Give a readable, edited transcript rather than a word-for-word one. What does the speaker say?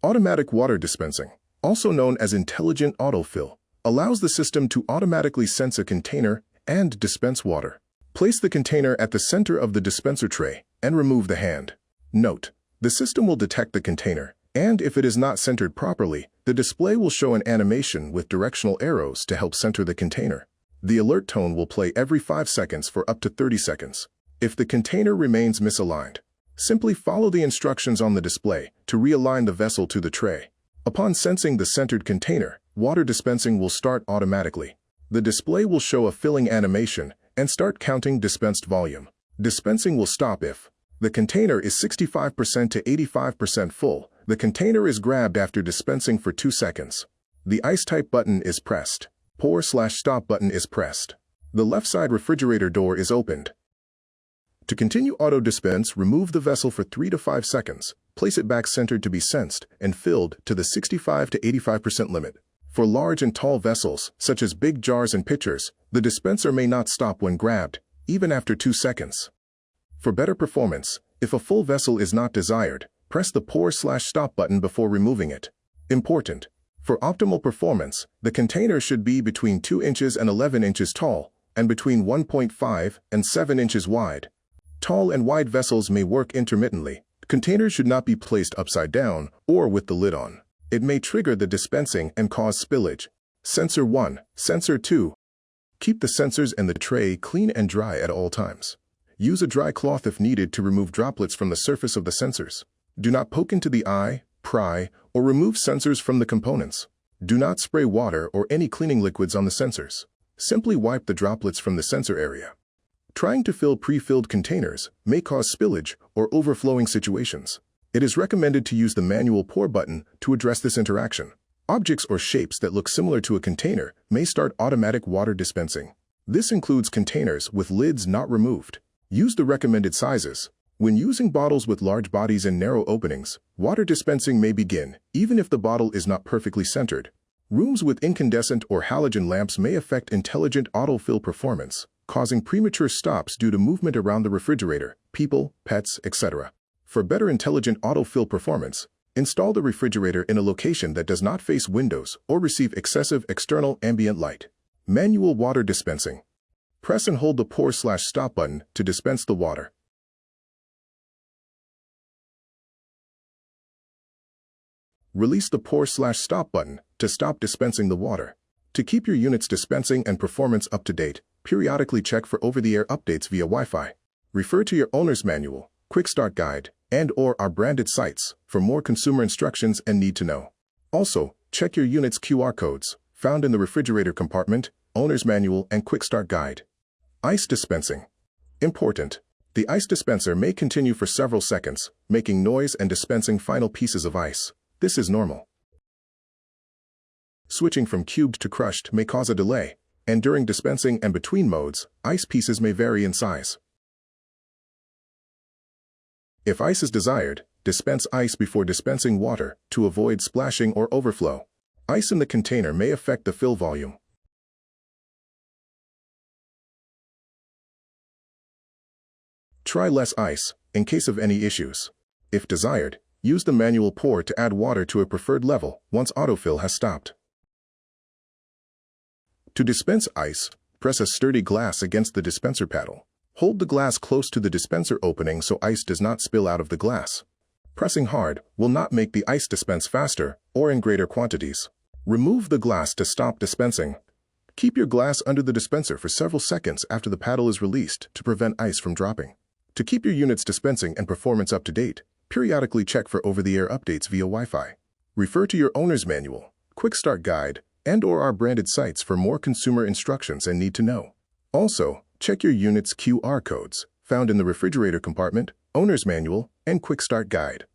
Automatic water dispensing, also known as intelligent autofill, allows the system to automatically sense a container and dispense water. Place the container at the center of the dispenser tray and remove the hand. Note: the system will detect the container, and if it is not centered properly, the display will show an animation with directional arrows to help center the container. The alert tone will play every 5 seconds for up to 30 seconds. If the container remains misaligned, simply follow the instructions on the display to realign the vessel to the tray. Upon sensing the centered container, water dispensing will start automatically. The display will show a filling animation and start counting dispensed volume. Dispensing will stop if the container is 65% to 85% full. The container is grabbed after dispensing for 2 seconds. The ice type button is pressed. Pour/stop button is pressed. The left side refrigerator door is opened. To continue auto dispense, remove the vessel for 3 to 5 seconds. Place it back centered to be sensed and filled to the 65 to 85% limit. For large and tall vessels, such as big jars and pitchers, the dispenser may not stop when grabbed, even after 2 seconds. For better performance, if a full vessel is not desired, press the pour/stop button before removing it. Important: for optimal performance, the container should be between 2 inches and 11 inches tall, and between 1.5 and 7 inches wide. Tall and wide vessels may work intermittently. Containers should not be placed upside down or with the lid on. It may trigger the dispensing and cause spillage. Sensor 1, Sensor 2. Keep the sensors and the tray clean and dry at all times. Use a dry cloth if needed to remove droplets from the surface of the sensors. Do not poke into the eye, pry, or remove sensors from the components. Do not spray water or any cleaning liquids on the sensors. Simply wipe the droplets from the sensor area. Trying to fill pre-filled containers may cause spillage or overflowing situations. It is recommended to use the manual pour button to address this interaction. Objects or shapes that look similar to a container may start automatic water dispensing. This includes containers with lids not removed. Use the recommended sizes. When using bottles with large bodies and narrow openings, water dispensing may begin, even if the bottle is not perfectly centered. Rooms with incandescent or halogen lamps may affect intelligent autofill performance, causing premature stops due to movement around the refrigerator, people, pets, etc. For better intelligent autofill performance, install the refrigerator in a location that does not face windows or receive excessive external ambient light. Manual water dispensing. Press and hold the pour/stop button to dispense the water. Release the pour/stop button to stop dispensing the water. To keep your unit's dispensing and performance up to date, periodically check for over-the-air updates via Wi-Fi. Refer to your owner's manual, quick start guide, and/or our branded sites for more consumer instructions and need to know. Also, check your unit's QR codes, found in the refrigerator compartment, owner's manual, and quick start guide. Ice dispensing. Important: the ice dispenser may continue for several seconds, making noise and dispensing final pieces of ice. This is normal. Switching from cubed to crushed may cause a delay, and during dispensing and between modes, ice pieces may vary in size. If ice is desired, dispense ice before dispensing water to avoid splashing or overflow. Ice in the container may affect the fill volume. Try less ice in case of any issues. If desired, use the manual pour to add water to a preferred level once autofill has stopped. To dispense ice, press a sturdy glass against the dispenser paddle. Hold the glass close to the dispenser opening so ice does not spill out of the glass. Pressing hard will not make the ice dispense faster or in greater quantities. Remove the glass to stop dispensing. Keep your glass under the dispenser for several seconds after the paddle is released to prevent ice from dropping. To keep your unit's dispensing and performance up to date, periodically check for over-the-air updates via Wi-Fi. Refer to your owner's manual, quick start guide, and/or our branded sites for more consumer instructions and need to know. Also, check your unit's QR codes, found in the refrigerator compartment, owner's manual, and quick start guide.